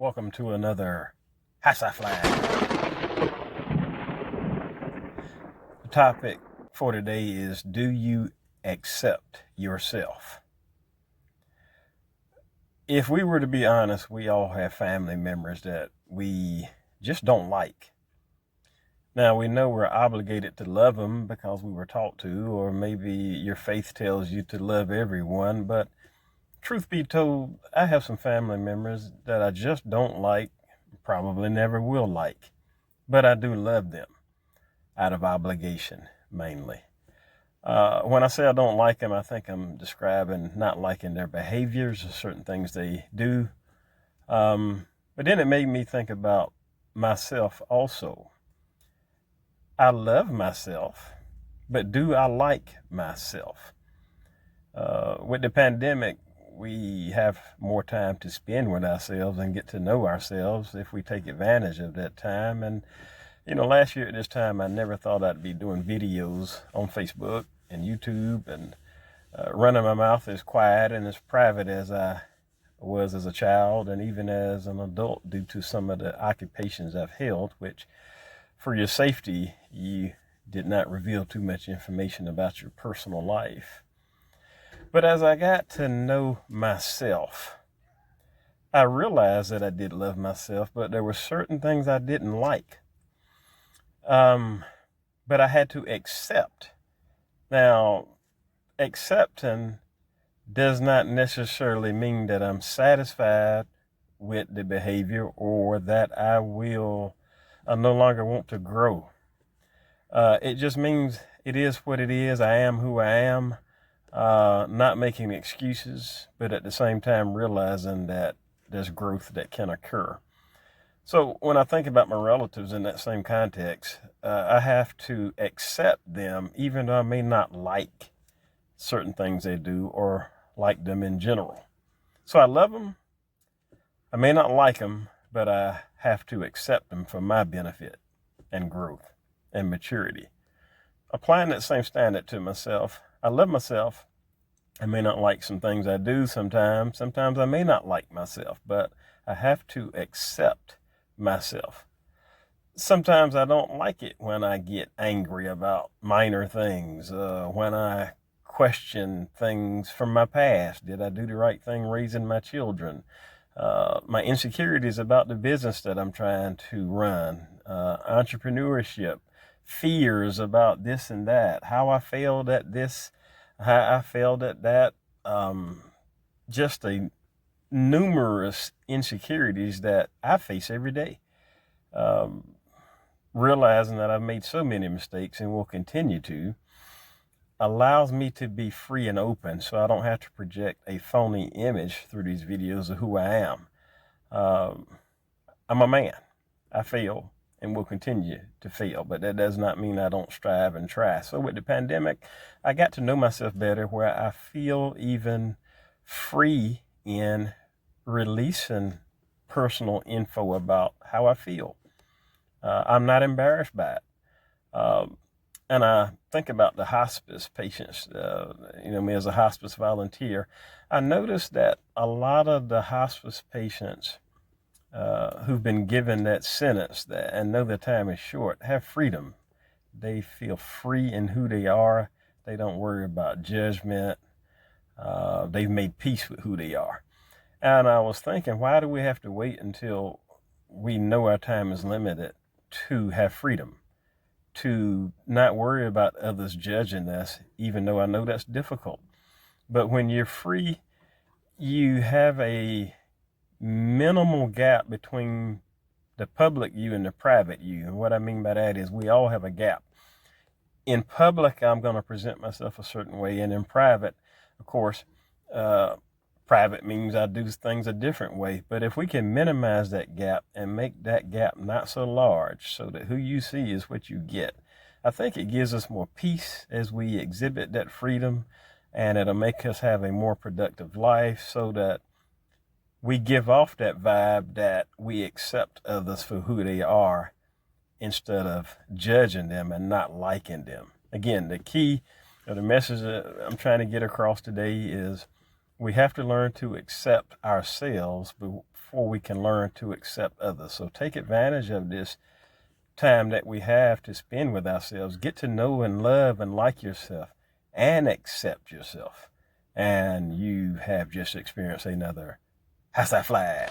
Welcome to another Hassa Flag. The topic for today is, do you accept yourself? If we were to be honest, we all have family members that we just don't like. Now, we know we're obligated to love them because we were taught to, or maybe your faith tells you to love everyone, but truth be told, I have some family members that I just don't like, probably never will like, but I do love them out of obligation, mainly. When I say I don't like them, I think I'm describing not liking their behaviors or certain things they do. But then it made me think about myself also. I love myself, but do I like myself? With the pandemic, we have more time to spend with ourselves and get to know ourselves if we take advantage of that time. And, last year at this time, I never thought I'd be doing videos on Facebook and YouTube and running my mouth as quiet and as private as I was as a child and even as an adult due to some of the occupations I've held, which for your safety, you did not reveal too much information about your personal life. But as I got to know myself, I realized that I did love myself, but there were certain things I didn't like. But I had to accept. Now, accepting does not necessarily mean that I'm satisfied with the behavior or that I no longer want to grow. It just means it is what it is. I am who I am. Not making excuses, but at the same time realizing that there's growth that can occur. So when I think about my relatives in that same context, I have to accept them even though I may not like certain things they do or like them in general. So I love them. I may not like them, but I have to accept them for my benefit and growth and maturity. Applying that same standard to myself, I love myself. I may not like some things I do sometimes. Sometimes I may not like myself, but I have to accept myself. Sometimes I don't like it when I get angry about minor things, when I question things from my past. Did I do the right thing raising my children? My insecurities about the business that I'm trying to run, entrepreneurship, fears about this and that, how I failed at this, how I failed at that, just a numerous insecurities that I face every day. Realizing that I've made so many mistakes and will continue to allows me to be free and open so I don't have to project a phony image through these videos of who I am. I'm a man. I fail and will continue to fail, but that does not mean I don't strive and try. So with the pandemic, I got to know myself better where I feel even free in releasing personal info about how I feel. I'm not embarrassed by it. And I think about the hospice patients, me as a hospice volunteer, I noticed that a lot of the hospice patients who've been given that sentence and know their time is short have freedom. They feel free in who they are. They don't worry about judgment. They've made peace with who they are. And I was thinking, why do we have to wait until we know our time is limited to have freedom? To not worry about others judging us, even though I know that's difficult. But when you're free, you have a minimal gap between the public you and the private you. And what I mean by that is we all have a gap. In public, I'm going to present myself a certain way. And in private, of course, private means I do things a different way. But if we can minimize that gap and make that gap not so large so that who you see is what you get, I think it gives us more peace as we exhibit that freedom, and it'll make us have a more productive life so that we give off that vibe that we accept others for who they are instead of judging them and not liking them. Again, the key or the message that I'm trying to get across today is we have to learn to accept ourselves before we can learn to accept others. So take advantage of this time that we have to spend with ourselves. Get to know and love and like yourself and accept yourself. And you have just experienced another How's that flag?